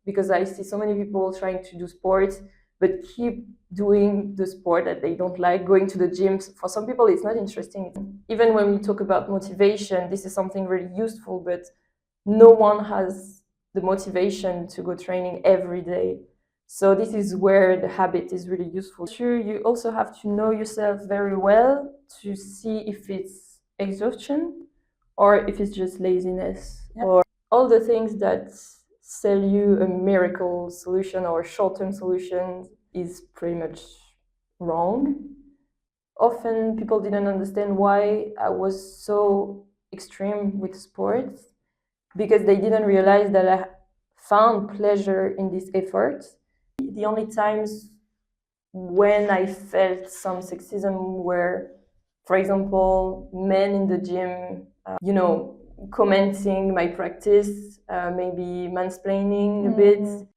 because I see so many people trying to do sports, but keep doing the sport that they don't like, going to the gyms. For some people, it's not interesting. Even when we talk about motivation, this is something really useful, but no one has the motivation to go training every day. So this is where the habit is really useful. Sure, you also have to know yourself very well to see if it's exhaustion or if it's just laziness, or all the things that sell you a miracle solution or a short-term solution is pretty much wrong. Often people didn't understand why I was so extreme with sports, because they didn't realize that I found pleasure in this effort. The only times when I felt some sexism were, for example, men in the gym, commenting my practice, maybe mansplaining a bit.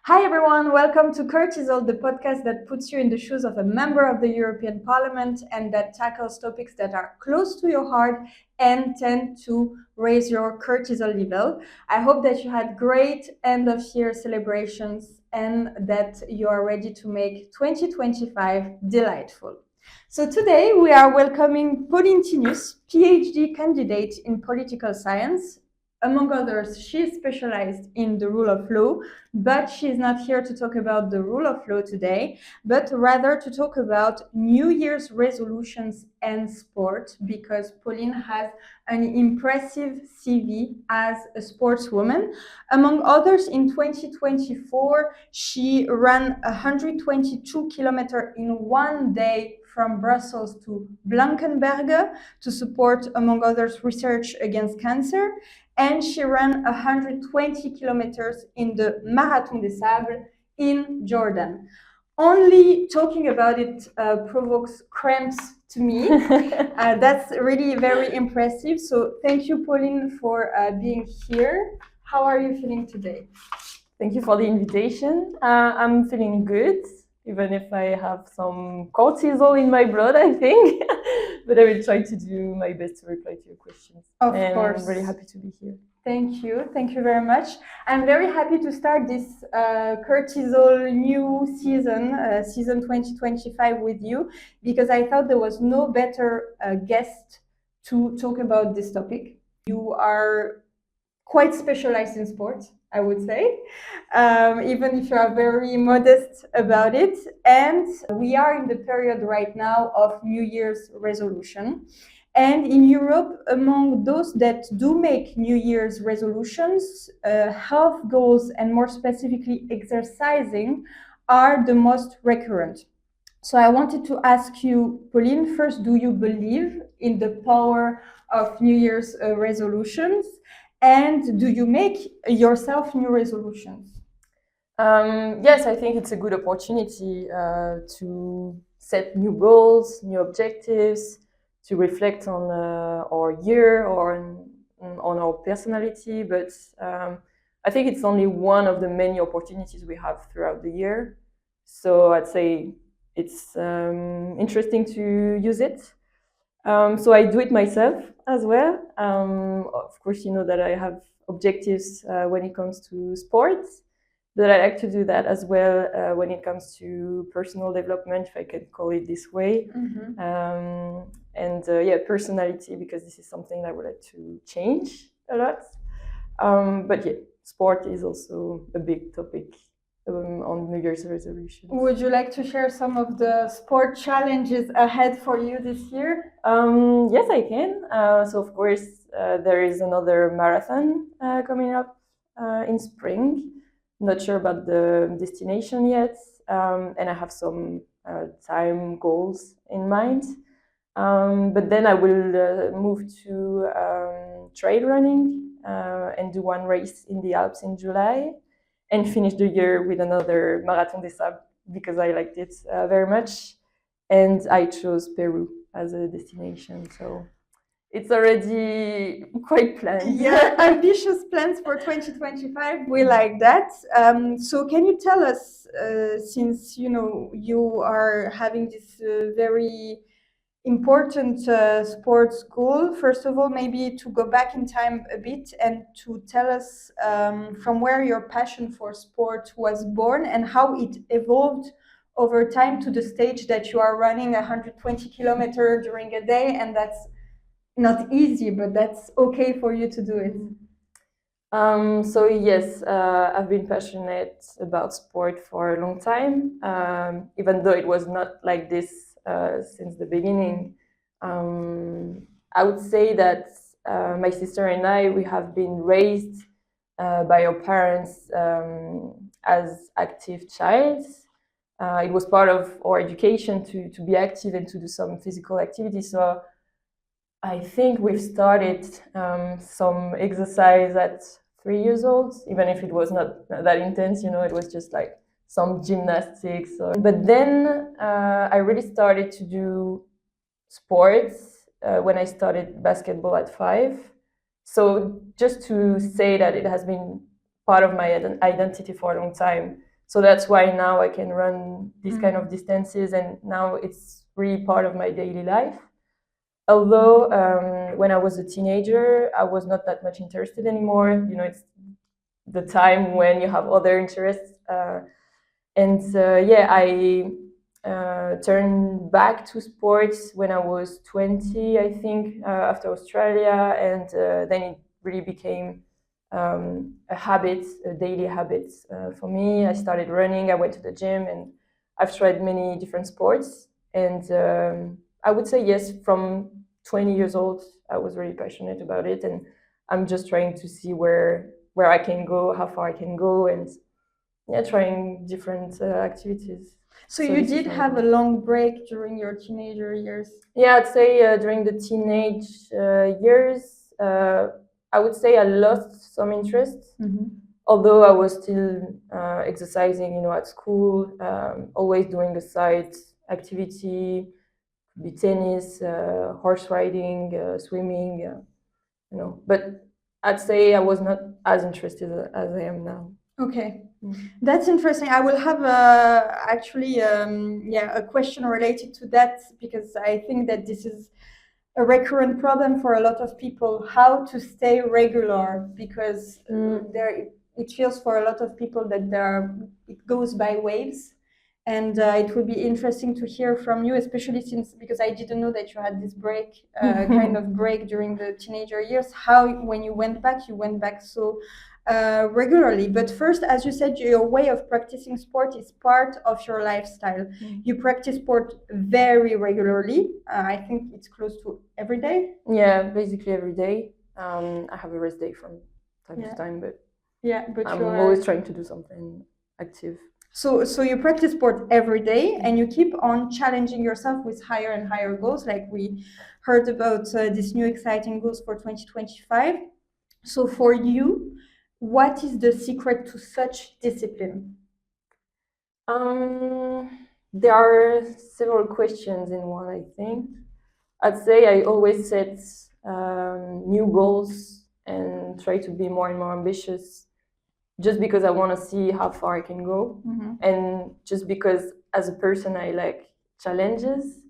Hi everyone, welcome to Coeurtisol, the podcast that puts you in the shoes of a member of the European Parliament and that tackles topics that are close to your heart and tend to raise your cortisol level. I hope that you had great end of year celebrations and that you are ready to make 2025 delightful. So today we are welcoming Pauline Thinus, PhD candidate in political science. Among others, she is specialized in the rule of law, but she is not here to talk about the rule of law today, but rather to talk about New Year's resolutions and sport, because Pauline has an impressive CV as a sportswoman. Among others, in 2024, she ran 122 kilometers in one day from Brussels to Blankenberge to support, among others, research against cancer. And she ran 120 kilometers in the Marathon des Sables in Jordan. Only talking about it provokes cramps to me. That's really very impressive. So thank you, Pauline, for being here. How are you feeling today? Thank you for the invitation. I'm feeling good, even if I have some cortisol in my blood, I think. But I will try to do my best to reply to your questions. Of course. I'm really happy to be here. Thank you very much. I'm very happy to start this Coeurtisol new season, season 2025 with you, because I thought there was no better guest to talk about this topic. You are quite specialized in sports, I would say, even if you are very modest about it. And we are in the period right now of New Year's resolution. And in Europe, among those that do make New Year's resolutions, health goals and more specifically exercising are the most recurrent. So I wanted to ask you, Pauline, first, do you believe in the power of New Year's resolutions? And do you make yourself new resolutions? Yes, I think it's a good opportunity to set new goals, new objectives, to reflect on our year or on our personality. But I think it's only one of the many opportunities we have throughout the year. So I'd say it's interesting to use it. So I do it myself as well. Of course, you know that I have objectives when it comes to sports, but I like to do that as well when it comes to personal development, if I can call it this way. Mm-hmm. And personality, because this is something I would like to change a lot. But yeah, sport is also a big topic on New Year's resolution. Would you like to share some of the sport challenges ahead for you this year? Yes, I can. So of course, there is another marathon coming up in spring. Not sure about the destination yet, and I have some time goals in mind. But then I will move to trail running and do one race in the Alps in July, and finish the year with another Marathon des Sables because I liked it very much. And I chose Peru as a destination. So it's already quite planned. Yeah, ambitious plans for 2025. We like that. So, can you tell us, since you are having this very important sports goal, first of all, maybe to go back in time a bit and to tell us from where your passion for sport was born and how it evolved over time to the stage that you are running 120 kilometers during a day, and that's not easy, but that's okay for you to do it. So yes, I've been passionate about sport for a long time, even though it was not like this since the beginning. I would say that my sister and I, we have been raised by our parents as active childs. It was part of our education to be active and to do some physical activity. So I think we've started some exercise at 3 years old, even if it was not that intense, it was just like some gymnastics. But then I really started to do sports when I started basketball at 5. So just to say that it has been part of my identity for a long time. So that's why now I can run these kind of distances, and now it's really part of my daily life. Although when I was a teenager, I was not that much interested anymore. It's the time when you have other interests. I turned back to sports when I was 20, I think, after Australia. And then it really became a habit, a daily habit for me. I started running, I went to the gym, and I've tried many different sports. And I would say yes, from 20 years old, I was really passionate about it, and I'm just trying to see where I can go, how far I can go, and trying different activities. So you did have a long break during your teenager years? Yeah, I'd say during the teenage years, I would say I lost some interest. Although I was still exercising, at school, always doing a side activity, be tennis, horse riding, swimming, But I'd say I was not as interested as I am now. Okay, that's interesting. I will have actually a question related to that, because I think that this is a recurrent problem for a lot of people, how to stay regular, because it feels for a lot of people that it goes by waves. And it would be interesting to hear from you, especially because I didn't know that you had this break, kind of break during the teenager years, how when you went back so regularly. But first, as you said, your way of practicing sport is part of your lifestyle. You practice sport very regularly. I think it's close to every day. Yeah, basically every day. I have a rest day from time to time, but I'm always trying to do something active. So you practice sport every day, and you keep on challenging yourself with higher and higher goals, like we heard about these new exciting goals for 2025. So for you, what is the secret to such discipline? There are several questions in one, I think. I'd say I always set new goals and try to be more and more ambitious, just because I want to see how far I can go. And just because as a person I like challenges.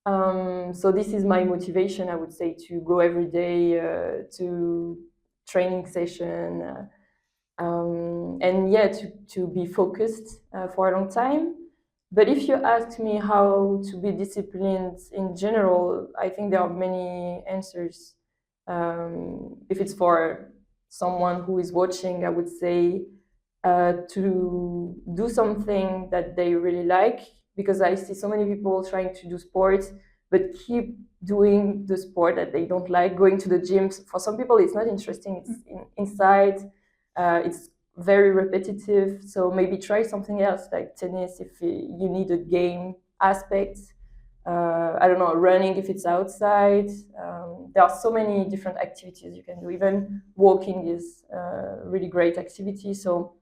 So this is my motivation, I would say, to go every day to training session to be focused for a long time. But if you ask me how to be disciplined in general, I think there are many answers. If it's for someone who is watching, I would say to do something that they really like, because I see so many people trying to do sports but keep doing the sport that they don't like, going to the gyms. For some people it's not interesting, it's inside, it's very repetitive. So maybe try something else like tennis if you need a game aspect. I don't know, running if it's outside. There are so many different activities you can do. Even walking is a really great activity. So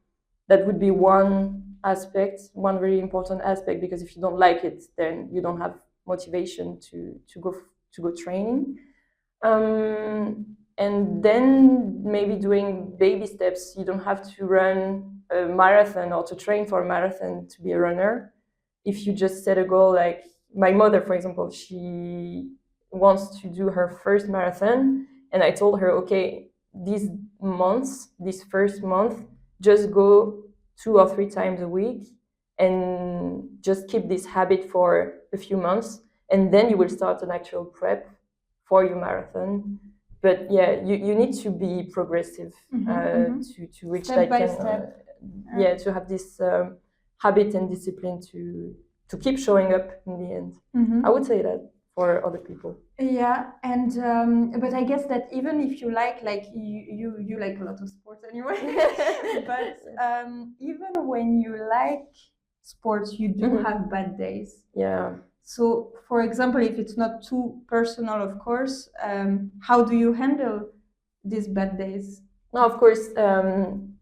that would be one aspect, one really important aspect, because if you don't like it, then you don't have motivation to go training. And then maybe doing baby steps. You don't have to run a marathon or to train for a marathon to be a runner. If you just set a goal, like my mother, for example, she wants to do her first marathon, and I told her, okay, these months, this first month, just go 2 or 3 times a week and just keep this habit for a few months, and then you will start an actual prep for your marathon. But yeah, you need to be progressive to reach Step that by kind step. yeah, to have this habit and discipline to keep showing up in the end. I would say that for other people. Yeah, and but I guess that even if you like you like a lot of sports anyway, but even when you like sports, you do have bad days. Yeah. So, for example, if it's not too personal, of course, how do you handle these bad days? No, of course,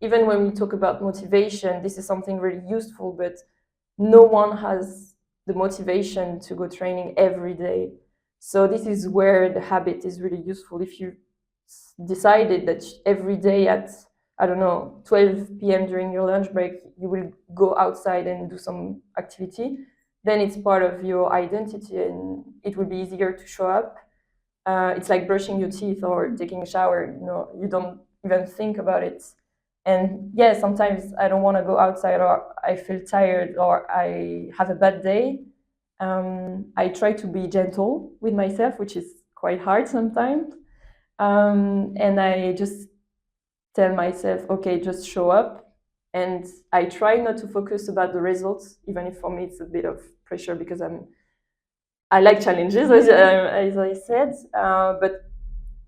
even when we talk about motivation, this is something really useful, but no one has the motivation to go training every day. So this is where the habit is really useful. If you decided that every day at, I don't know, 12 p.m. during your lunch break, you will go outside and do some activity, then it's part of your identity and it will be easier to show up. It's like brushing your teeth or taking a shower, you don't even think about it. And yeah, sometimes I don't want to go outside, or I feel tired, or I have a bad day. I try to be gentle with myself, which is quite hard sometimes. And I just tell myself, okay, just show up. And I try not to focus about the results, even if for me it's a bit of pressure because I like challenges, as I said, but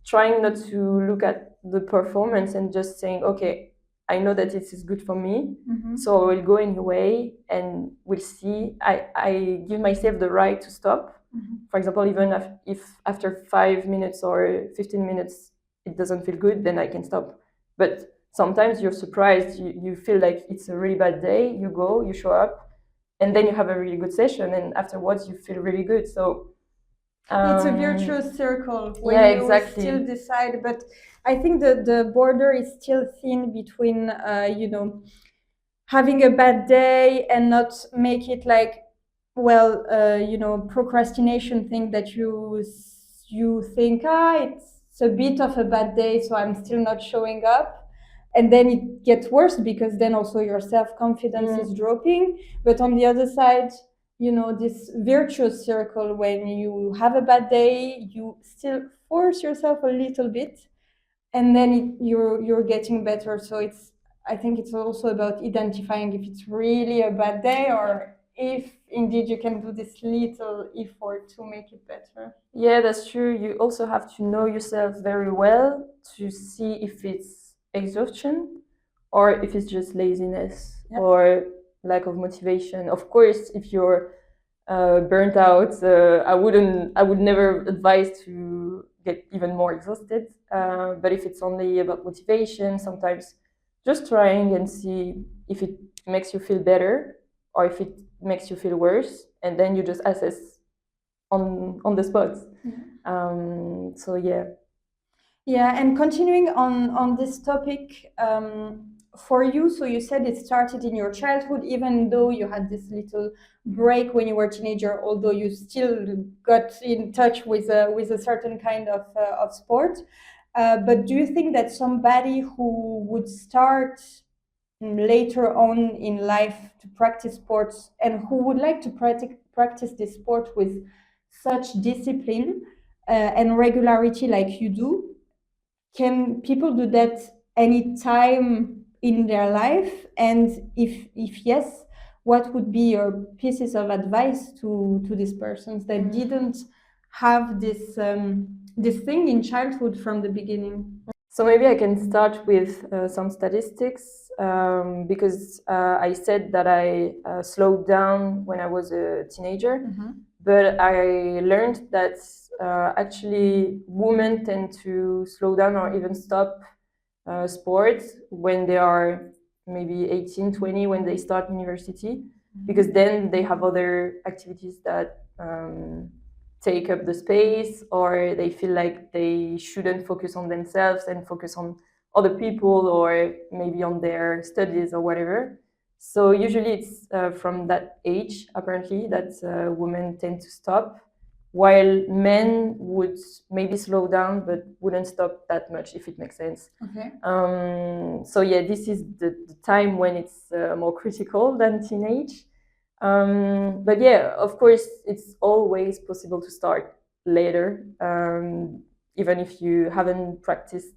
trying not to look at the performance and just saying, okay, I know that this is good for me, so I will go anyway and we'll see. I give myself the right to stop. For example, even if after 5 minutes or 15 minutes it doesn't feel good, then I can stop. But sometimes you're surprised, you feel like it's a really bad day, you go, you show up, and then you have a really good session, and afterwards you feel really good. So it's a virtuous circle when yeah, you exactly. still decide, but I think the border is still thin between having a bad day and not make it like, well, procrastination thing that you think, it's a bit of a bad day, so I'm still not showing up. And then it gets worse because then also your self-confidence is dropping. But on the other side, this virtuous circle, when you have a bad day, you still force yourself a little bit, and then you're getting better. So I think it's also about identifying if it's really a bad day or if indeed you can do this little effort to make it better. Yeah, that's true. You also have to know yourself very well to see if it's exhaustion or if it's just laziness or lack of motivation. Of course, if you're burnt out, I would never advise to get even more exhausted. But if it's only about motivation, sometimes just trying and see if it makes you feel better or if it makes you feel worse, and then you just assess on the spot. So yeah, and continuing on this topic, for you, so you said it started in your childhood, even though you had this little break when you were a teenager, although you still got in touch with a certain kind of sport. But do you think that somebody who would start later on in life to practice sports and who would like to practice this sport with such discipline and regularity like you do, can people do that any time in their life? And if yes, what would be your pieces of advice to these persons that didn't have this thing in childhood from the beginning? So maybe I can start with some statistics because I said that I slowed down when I was a teenager, but I learned that actually women tend to slow down or even stop sports when they are maybe 18, 20, when they start university, because then they have other activities that take up the space, or they feel like they shouldn't focus on themselves and focus on other people, or maybe on their studies or whatever. So usually it's from that age, apparently, that women tend to stop, while men would maybe slow down but wouldn't stop that much, if it makes sense. Okay. So yeah, this is the time when it's more critical than teenage. But yeah, of course, it's always possible to start later, even if you haven't practiced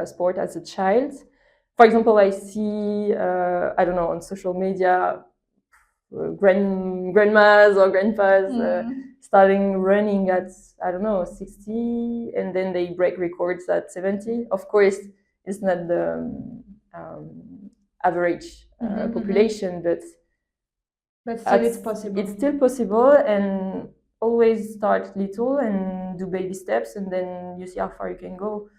sport as a child. For example, I see, I don't know, on social media, grandmas or grandpas starting running at, I don't know, 60, and then they break records at 70. Of course, it's not the average population, but still it's possible. It's still possible, and always start little and do baby steps, and then you see how far you can go.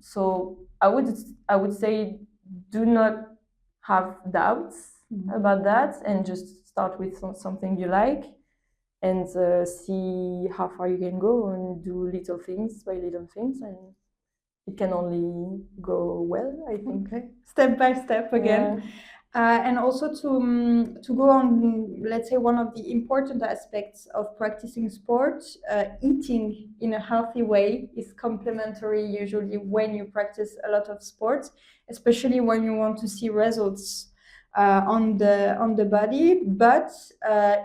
So I would say, do not have doubts about that, and just start with something you like, and see how far you can go, and do little things by little things, and it can only go well, I think. Okay. Step by step again. Yeah. And also to go on, let's say, one of the important aspects of practicing sport, eating in a healthy way is complementary usually when you practice a lot of sports, especially when you want to see results on the body. But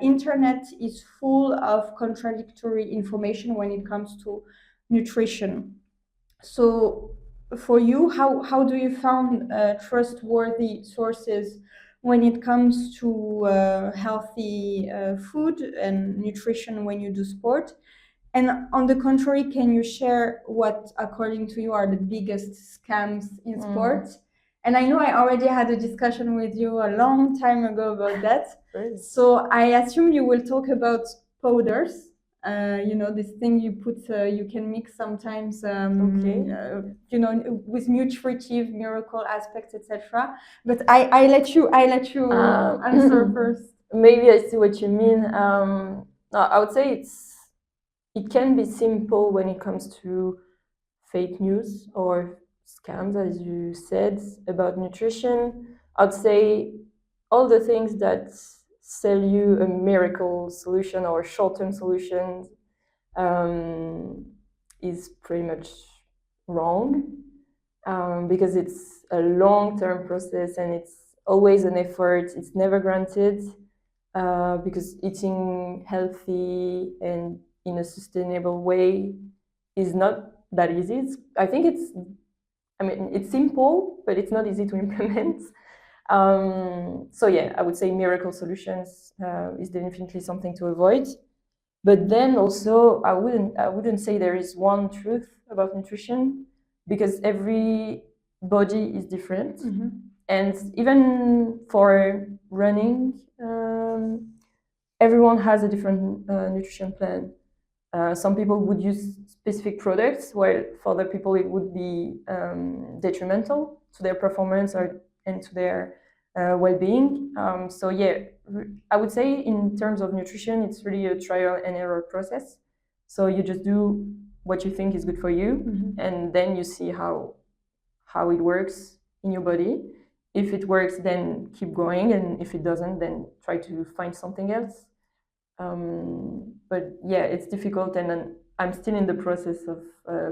internet is full of contradictory information when it comes to nutrition. So for you, how do you found trustworthy sources when it comes to healthy food and nutrition when you do sport? And on the contrary, can you share what, according to you, are the biggest scams in sport? And I know I already had a discussion with you a long time ago about that. Really? So I assume you will talk about powders. You know, this thing you put, you can mix sometimes, you know, with nutritive, miracle aspects, etc. But I let you answer first. Maybe I see what you mean. No, I would say it can be simple when it comes to fake news or scams, as you said, about nutrition. I'd say all the things that sell you a miracle solution or short-term solution is pretty much wrong, because it's a long-term process, and it's always an effort. It's never granted, because eating healthy and in a sustainable way is not that easy. It's simple, but it's not easy to implement. So yeah, I would say miracle solutions is definitely something to avoid. But then also, I wouldn't say there is one truth about nutrition, because every body is different. And even for running, everyone has a different nutrition plan. Some people would use specific products, while for other people it would be detrimental to their performance and to their well-being. So yeah, I would say in terms of nutrition, it's really a trial and error process. So you just do what you think is good for you, and then you see how it works in your body. If it works, then keep going, and if it doesn't, then try to find something else. But yeah, it's difficult, and I'm still in the process of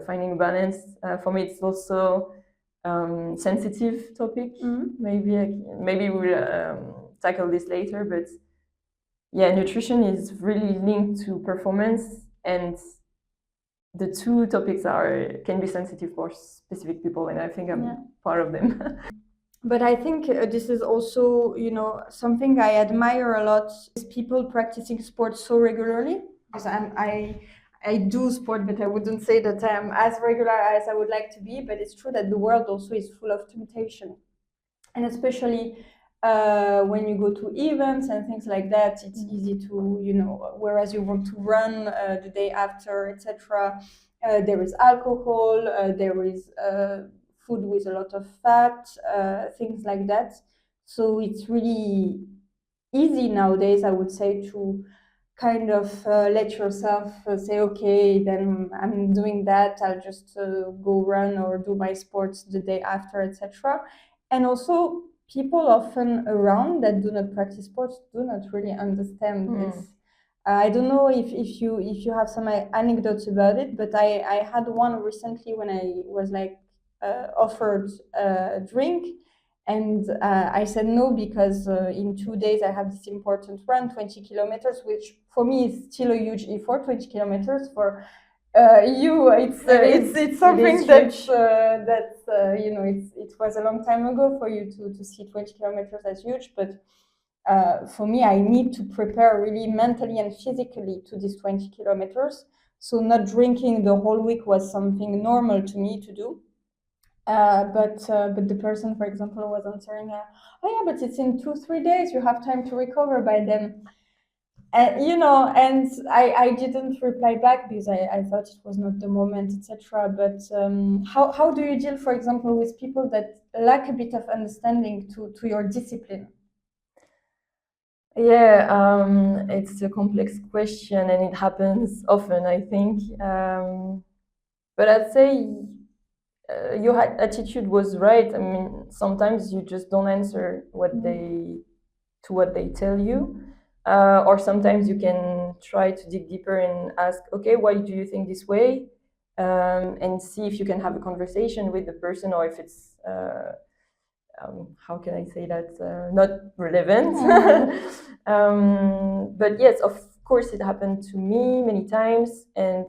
finding a balance. For me, it's also sensitive topic. Maybe we'll tackle this later, but yeah, nutrition is really linked to performance, and the two topics can be sensitive for specific people, and I think I'm part of them. But I think this is also, you know, something I admire a lot is people practicing sport so regularly. Because I do sport, but I wouldn't say that I'm as regular as I would like to be. But it's true that the world also is full of temptation, and especially when you go to events and things like that, it's easy to, you know, whereas you want to run the day after, etc. There is alcohol, there is food with a lot of fat, things like that. So it's really easy nowadays, I would say, to kind of let yourself say, okay, then I'm doing that, I'll just go run or do my sports the day after, etc. And also, people often around that do not practice sports do not really understand this. I don't know if you have some anecdotes about it, but I had one recently when I was like offered a drink, and I said no because in 2 days I have this important run, 20 kilometers, which for me is still a huge effort. 20 kilometers for you, it's something that's you know, it was a long time ago for you to see 20 kilometers as huge, but for me, I need to prepare really mentally and physically to these 20 kilometers. So not drinking the whole week was something normal to me to do. But the person, for example, was answering, "Oh yeah, but it's in 2-3 days. You have time to recover by then." And you know, and I didn't reply back because I thought it was not the moment, etc. But how do you deal, for example, with people that lack a bit of understanding to your discipline? Yeah, it's a complex question and it happens often, I think. But I'd say your attitude was right. I mean, sometimes you just don't answer what they tell you, or sometimes you can try to dig deeper and ask, okay, why do you think this way, and see if you can have a conversation with the person, or if it's how can I say that, not relevant. But yes, of course, it happened to me many times, and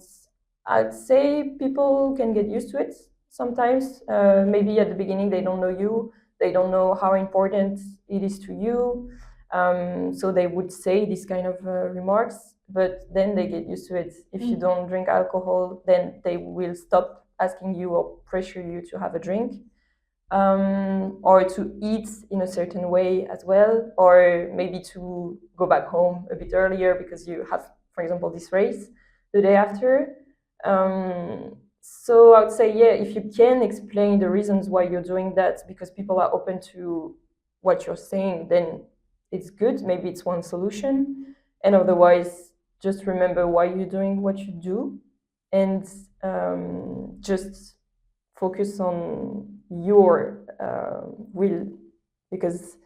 I'd say people can get used to it sometimes. Maybe at the beginning they don't know you, they don't know how important it is to you, so they would say these kind of remarks, but then they get used to it. If you don't drink alcohol, then they will stop asking you or pressure you to have a drink. Or to eat in a certain way as well, or maybe to go back home a bit earlier because you have, for example, this race the day after. So I would say, yeah, if you can explain the reasons why you're doing that, because people are open to what you're saying, then it's good. Maybe it's one solution. And otherwise, just remember why you're doing what you do, and just focus on your will, because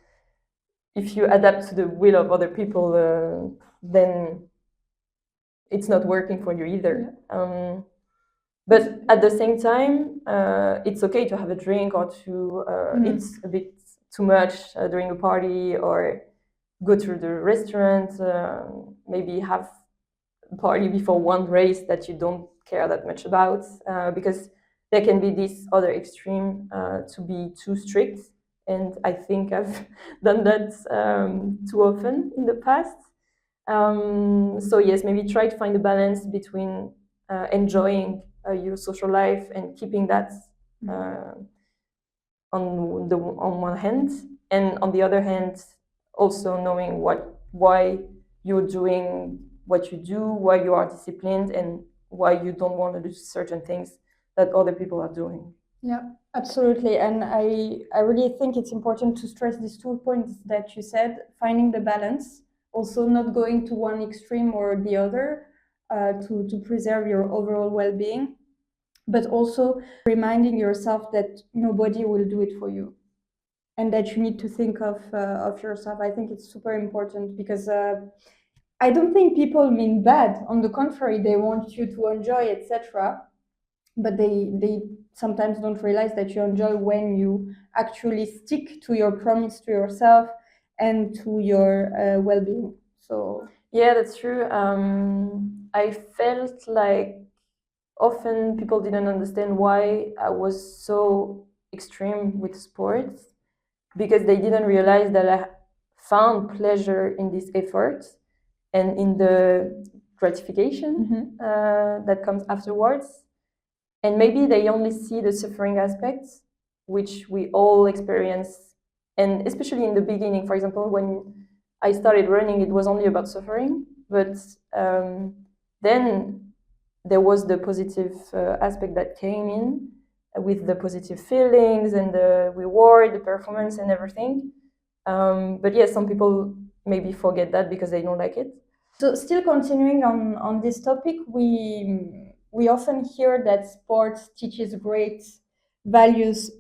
if you adapt to the will of other people, then it's not working for you either. But at the same time, it's okay to have a drink or to eat a bit too much during a party, or go to the restaurant, maybe have a party before one race that you don't care that much about, because there can be this other extreme, to be too strict. And I think I've done that too often in the past. So yes, maybe try to find a balance between enjoying your social life and keeping that on one hand, and on the other hand, also knowing why you're doing what you do, why you are disciplined, and why you don't want to do certain things that other people are doing. Yeah, absolutely. And I really think it's important to stress these 2 points that you said: finding the balance, also not going to one extreme or the other, to preserve your overall well-being, but also reminding yourself that nobody will do it for you, and that you need to think of yourself. I think it's super important, because I don't think people mean bad. On the contrary, they want you to enjoy, etc. But they sometimes don't realize that you enjoy when you actually stick to your promise to yourself and to your well-being. So yeah, that's true. I felt like often people didn't understand why I was so extreme with sports, because they didn't realize that I found pleasure in this effort and in the gratification that comes afterwards. And maybe they only see the suffering aspects, which we all experience. And especially in the beginning, for example, when I started running, it was only about suffering. But then there was the positive aspect that came in, with the positive feelings and the reward, the performance, and everything. But yes, some people maybe forget that because they don't like it. So still continuing on this topic, we often hear that sports teaches great values.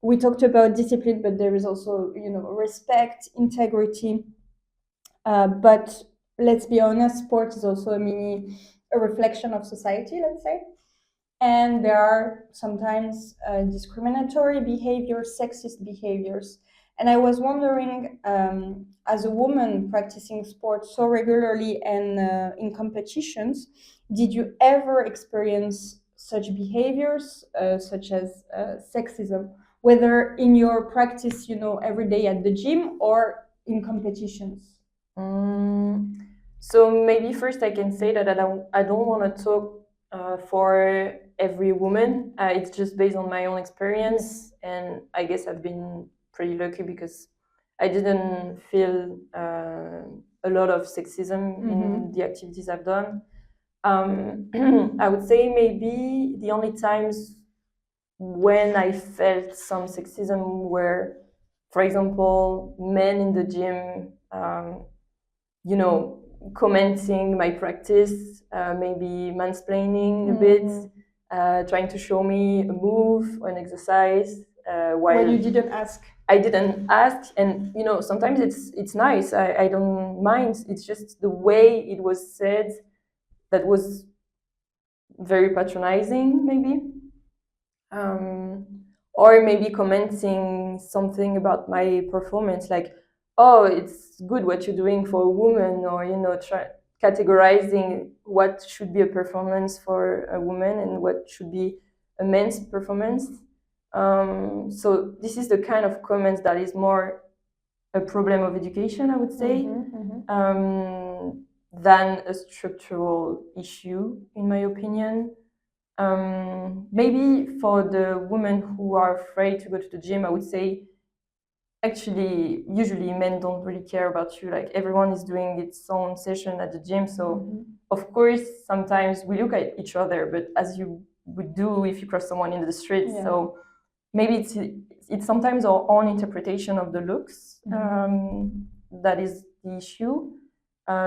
We talked about discipline, but there is also, respect, integrity. But let's be honest, sport is also a reflection of society, let's say. And there are sometimes discriminatory behaviors, sexist behaviors. And I was wondering, as a woman practicing sports so regularly and in competitions, did you ever experience such behaviors, such as sexism, whether in your practice, every day at the gym or in competitions? So maybe first I can say that I don't want to talk for every woman. It's just based on my own experience, and I guess I've been pretty lucky because I didn't feel a lot of sexism in the activities I've done. I would say maybe the only times when I felt some sexism were, for example, men in the gym, commenting my practice, maybe mansplaining a bit, trying to show me a move or an exercise. When you didn't ask. I didn't ask, and sometimes it's nice. I don't mind. It's just the way it was said that was very patronizing, maybe. Or maybe commenting something about my performance, like, oh, it's good what you're doing for a woman, or categorizing what should be a performance for a woman and what should be a man's performance. So this is the kind of comments that is more a problem of education, I would say, than a structural issue, in my opinion. Maybe for the women who are afraid to go to the gym, I would say, actually, usually men don't really care about you. Like, everyone is doing its own session at the gym. So, of course, sometimes we look at each other, but as you would do if you cross someone in the street. Yeah. So maybe it's sometimes our own interpretation of the looks that is the issue.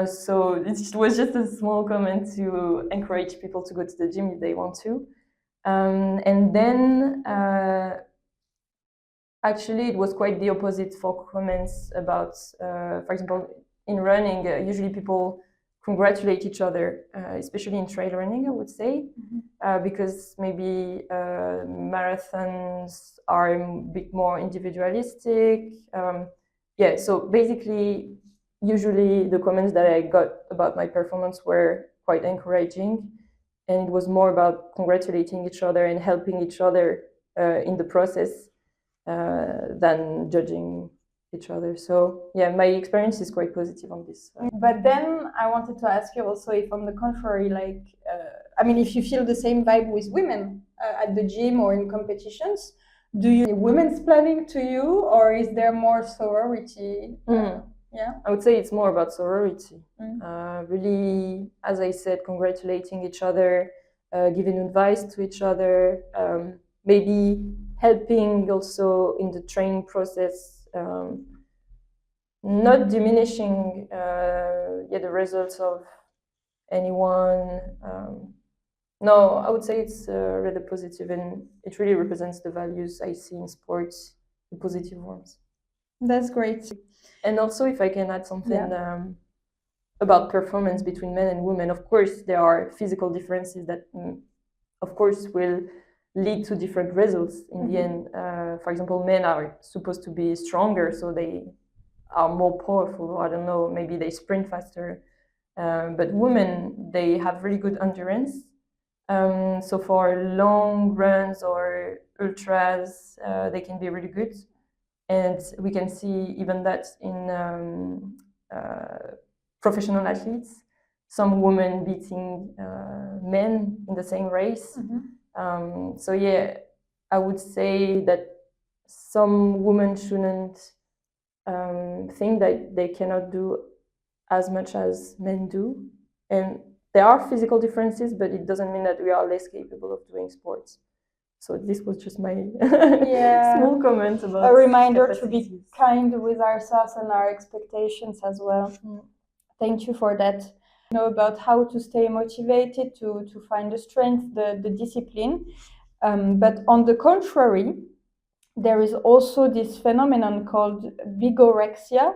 So it was just a small comment to encourage people to go to the gym if they want to. And then actually it was quite the opposite for comments about, for example, in running, usually people congratulate each other, especially in trail running, I would say, because maybe marathons are a bit more individualistic. So basically, usually the comments that I got about my performance were quite encouraging, and it was more about congratulating each other and helping each other in the process than judging each other. So yeah, my experience is quite positive on this. But then I wanted to ask you also if, on the contrary, if you feel the same vibe with women at the gym or in competitions, do you women's planning to you, or is there more sorority? Yeah, I would say it's more about sorority. Really, as I said, congratulating each other, giving advice to each other, maybe helping also in the training process, not diminishing the results of anyone. No, I would say it's rather positive, and it really represents the values I see in sports, the positive ones. That's great. And also, if I can add something about performance between men and women, of course, there are physical differences that, of course, will lead to different results in the end. For example, men are supposed to be stronger, so they are more powerful. I don't know, maybe they sprint faster. But women, they have really good endurance. So for long runs or ultras, they can be really good. And we can see even that in professional athletes, some women beating men in the same race. So yeah, I would say that some women shouldn't think that they cannot do as much as men do. And there are physical differences, but it doesn't mean that we are less capable of doing sports. So this was just my small comment about a reminder to be kind with ourselves and our expectations as well. Thank you for that. know about how to stay motivated, to find the strength, the discipline. But on the contrary, there is also this phenomenon called bigorexia,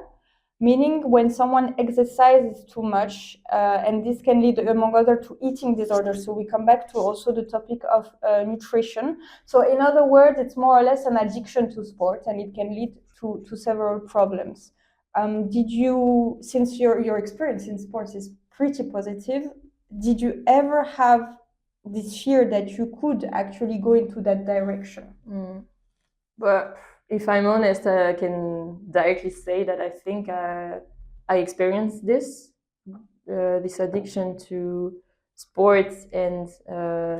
meaning when someone exercises too much, and this can lead, among others, to eating disorders. So we come back to also the topic of nutrition. So in other words, it's more or less an addiction to sport, and it can lead to several problems. Did you, since your experience in sports is pretty positive, did you ever have this fear that you could actually go into that direction? But if I'm honest, I can directly say that I think I experienced this addiction to sports and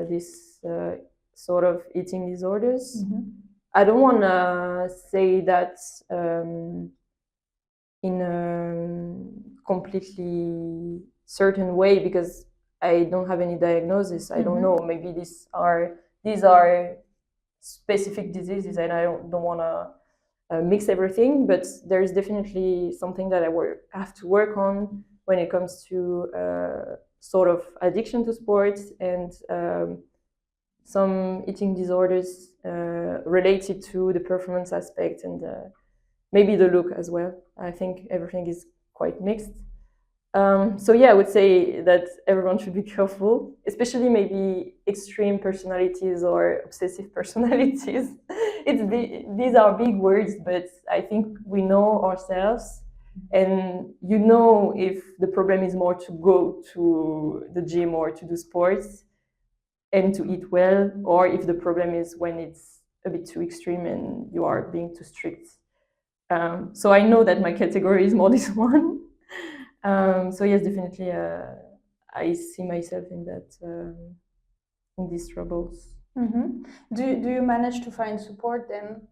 this sort of eating disorders. I don't want to say that in a completely certain way, because I don't have any diagnosis. I don't know. Maybe these are specific diseases, and I don't want to mix everything. But there's definitely something that I have to work on when it comes to sort of addiction to sports and some eating disorders related to the performance aspect and maybe the look as well. I think everything is quite mixed. So yeah, I would say that everyone should be careful, especially maybe extreme personalities or obsessive personalities. These are big words, but I think we know ourselves, and you know if the problem is more to go to the gym or to do sports and to eat well, or if the problem is when it's a bit too extreme and you are being too strict. So I know that my category is more this one. So yes, definitely, I see myself in that, in these troubles. Do you manage to find support then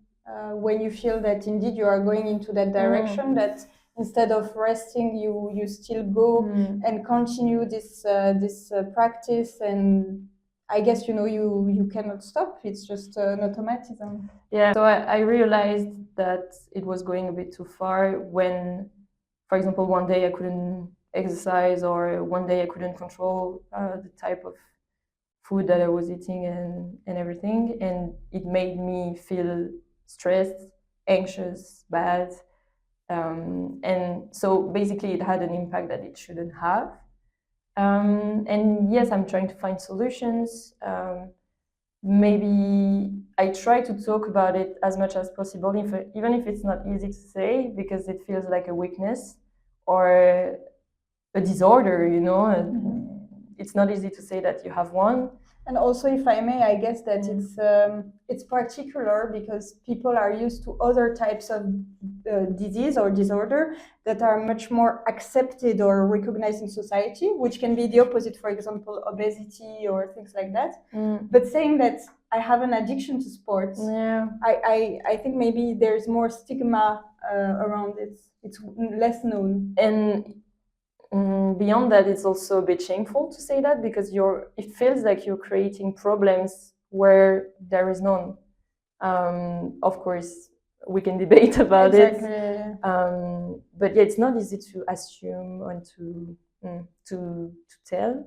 when you feel that indeed you are going into that direction? That instead of resting, you still go and continue this practice, and I guess you cannot stop. It's just an automatism. Yeah. So I realized that it was going a bit too far when, for example, one day I couldn't exercise, or one day I couldn't control the type of food that I was eating and everything. And it made me feel stressed, anxious, bad. And so basically it had an impact that it shouldn't have. And yes, I'm trying to find solutions. Maybe I try to talk about it as much as possible, even if it's not easy to say, because it feels like a weakness or a disorder, It's not easy to say that you have one. And also, if I may, I guess that it's particular because people are used to other types of disease or disorder that are much more accepted or recognized in society, which can be the opposite, for example, obesity or things like that. But saying that I have an addiction to sports, I think maybe there's more stigma around it. It's less known. And beyond that, it's also a bit shameful to say that, because it feels like you're creating problems where there is none. Of course, we can debate about it. But yeah, it's not easy to assume and to tell.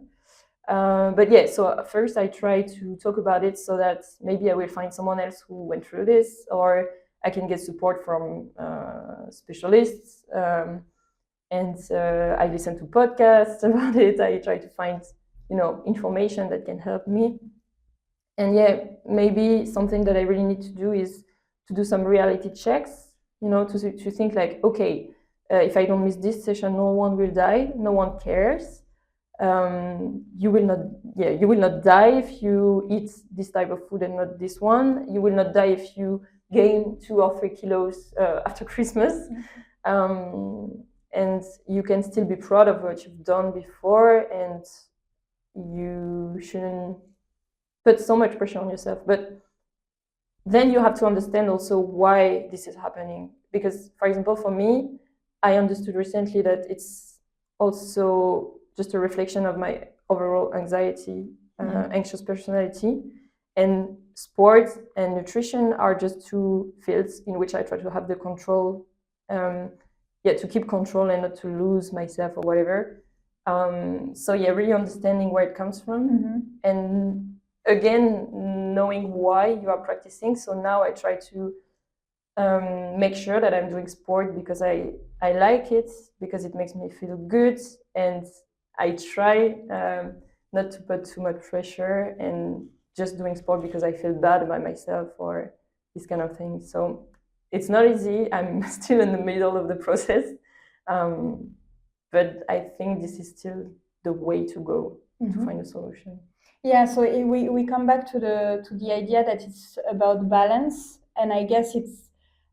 But yeah, so first I try to talk about it so that maybe I will find someone else who went through this, or I can get support from specialists. And I listen to podcasts about it. I try to find, information that can help me. And yeah, maybe something that I really need to do is to do some reality checks, to think like, okay, if I don't miss this session, no one will die, no one cares. You will not die if you eat this type of food and not this one. You will not die if you gain 2 or 3 kilos after Christmas. And you can still be proud of what you've done before, and you shouldn't put so much pressure on yourself. But then you have to understand also why this is happening. Because, for example, for me, I understood recently that it's also just a reflection of my overall anxiety, anxious personality. And sports and nutrition are just 2 fields in which I try to have the control, to keep control and not to lose myself or whatever. So yeah, really understanding where it comes from, Mm-hmm. and again knowing why you are practicing. So now I try to make sure that I'm doing sport because I like it, because it makes me feel good, and I try not to put too much pressure and just doing sport because I feel bad about myself or this kind of thing. So it's not easy. I'm still in the middle of the process, but I think this is still the way to go to find a solution. Yeah, so we come back to the idea that it's about balance, and I guess it's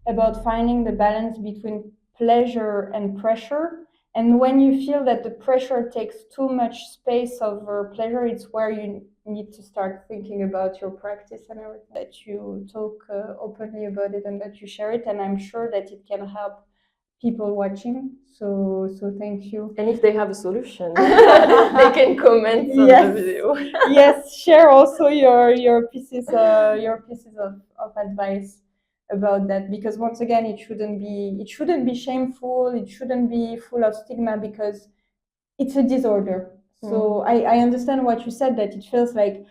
about finding the balance between pleasure and pressure. And when you feel that the pressure takes too much space over pleasure, it's where you need to start thinking about your practice and everything. That you talk openly about it and that you share it, and I'm sure that it can help people watching. So thank you. And if they have a solution, they can comment on the video. Yes, share also your pieces of advice about that, because once again it shouldn't be shameful, it shouldn't be full of stigma, because it's a disorder. So I understand what you said, that it feels like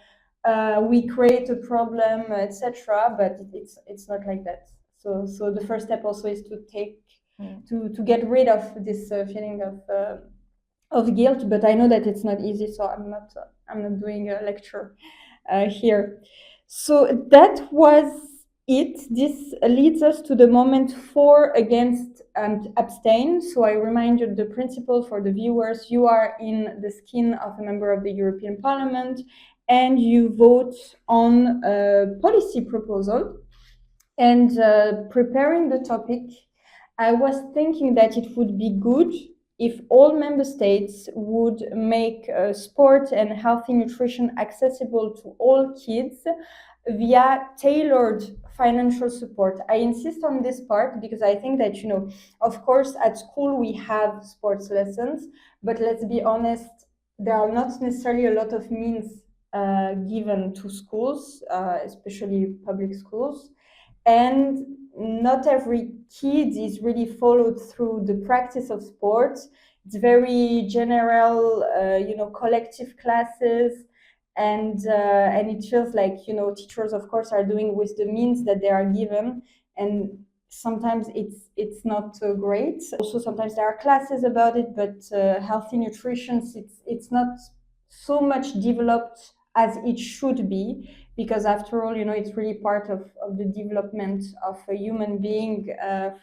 we create a problem, etc., but it's not like that. So the first step also is to take to get rid of this feeling of guilt. But I know that it's not easy, so I'm not doing a lecture here. So that was it. This leads us to the moment for, against, and abstain. So I remind you the principle for the viewers. You are in the skin of a member of the European Parliament and you vote on a policy proposal. And preparing the topic, I was thinking that it would be good if all member states would make sport and healthy nutrition accessible to all kids via tailored financial support. I insist on this part because I think that, of course, at school we have sports lessons, but let's be honest, there are not necessarily a lot of means given to schools, especially public schools. And not every kid is really followed through the practice of sports. It's very general, collective classes, and it feels like, teachers, of course, are doing with the means that they are given, and sometimes it's not great. Also, sometimes there are classes about it, but healthy nutrition, it's not so much developed as it should be, because after all, it's really part of the development of a human being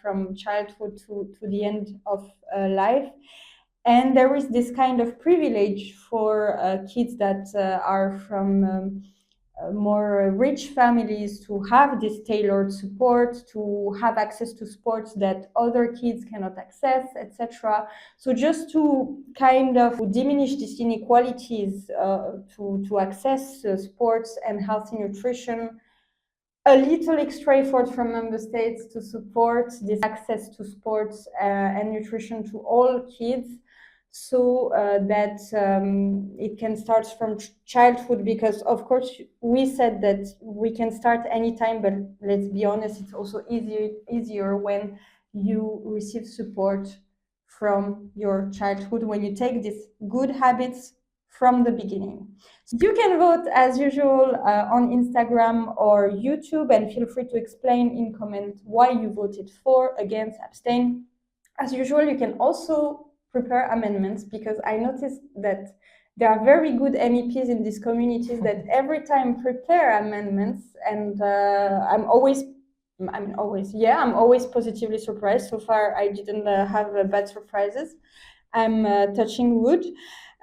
from childhood to the end of life. And there is this kind of privilege for kids that are from more rich families to have this tailored support, to have access to sports that other kids cannot access, etc. So just to kind of diminish these inequalities to access sports and healthy nutrition, a little extra effort from member states to support this access to sports and nutrition to all kids, so that it can start from childhood. Because of course we said that we can start anytime, but let's be honest, it's also easier when you receive support from your childhood, when you take these good habits from the beginning. You can vote as usual on Instagram or YouTube, and feel free to explain in comment why you voted for, against, abstain. As usual, you can also prepare amendments, because I noticed that there are very good MEPs in these communities that every time prepare amendments, and I'm always positively surprised. So far, I didn't have bad surprises. I'm touching wood.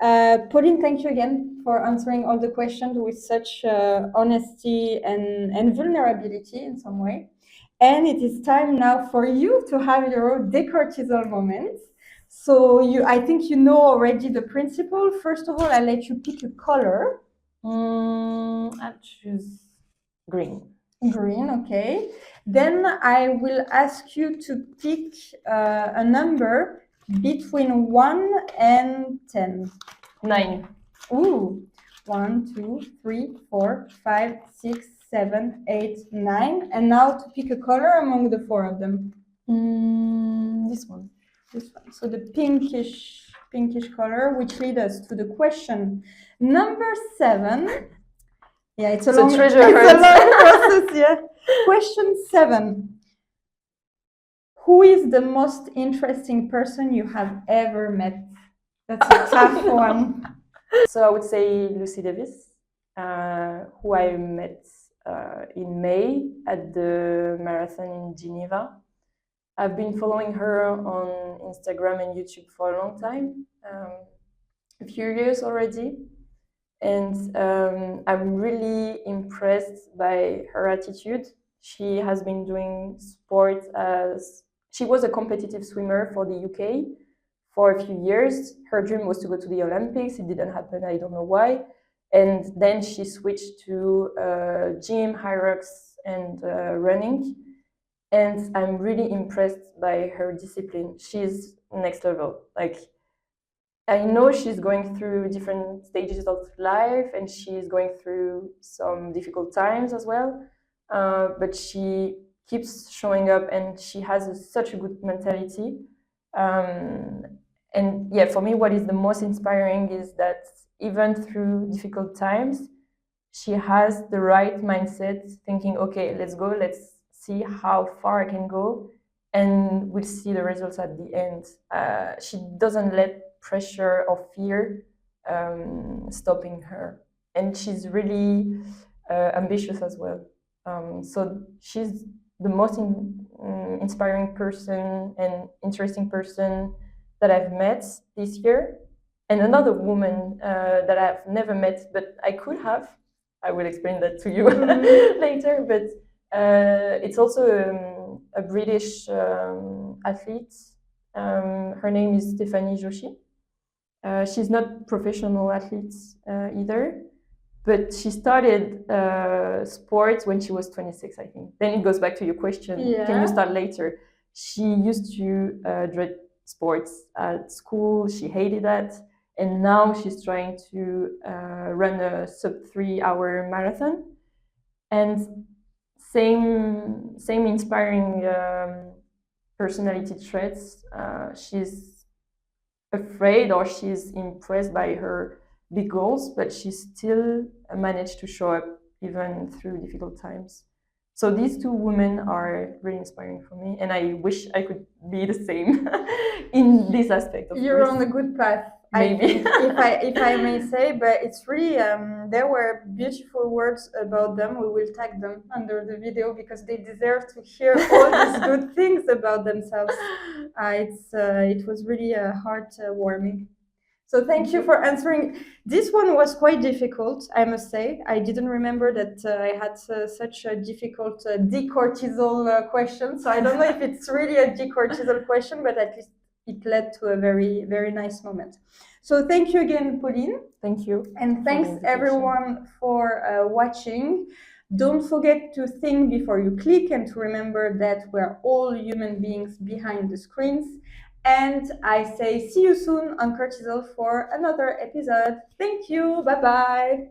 Pauline, thank you again for answering all the questions with such honesty and vulnerability in some way. And it is time now for you to have your decortisol moment. So I think you know already the principle. First of all, I'll let you pick a color. I'll choose green. Green, okay. Then I will ask you to pick a number between 1 and 10. 9. Ooh, 1, 2, 3, 4, 5, 6, 7, 8, 9. And now to pick a color among the four of them. This one. This one. So the pinkish pinkish color, which leads us to the question number 7. Yeah, it's a long treasure it's a hunt. long process. Yeah. Question 7. Who is the most interesting person you have ever met? That's a tough one. So I would say Lucy Davis, who I met in May at the marathon in Geneva. I've been following her on Instagram and YouTube for a long time, a few years already. And I'm really impressed by her attitude. She has been doing sport as she was a competitive swimmer for the UK for a few years. Her dream was to go to the Olympics. It didn't happen. I don't know why. And then she switched to gym, high rocks, and running. And I'm really impressed by her discipline. She's next level. Like, I know she's going through different stages of life and she's going through some difficult times as well. But she keeps showing up and she has such a good mentality. And yeah, for me, what is the most inspiring is that even through difficult times, she has the right mindset, thinking, okay, let's go, let's see how far I can go, and we'll see the results at the end. She doesn't let pressure or fear stopping her. And she's really ambitious as well. So she's the most inspiring person and interesting person that I've met this year. And another woman that I've never met, but I could have. I will explain that to you later. But it's also a British athlete. Her name is Stephanie Joshi. She's not professional athlete either, but she started sports when she was 26, I think. Then it goes back to your question, can you start later? She used to dread sports at school. She hated that. And now she's trying to run a sub-3-hour marathon. And same inspiring personality traits. She's afraid or she's impressed by her big goals, but she still managed to show up even through difficult times. So these two women are really inspiring for me, and I wish I could be the same in this aspect. You're on a good path. Maybe. if I may say, but it's really there were beautiful words about them. We will tag them under the video because they deserve to hear all these good things about themselves. It was really heartwarming. So thank you for answering. This one was quite difficult, I must say. I didn't remember that I had such a difficult decortisol question. So I don't know if it's really a decortisol question, but at least it led to a very, very nice moment. So thank you again, Pauline. Thank you. And thanks everyone for watching. Don't forget to think before you click and to remember that we're all human beings behind the screens. And I say see you soon on Coeurtisol for another episode. Thank you. Bye-bye.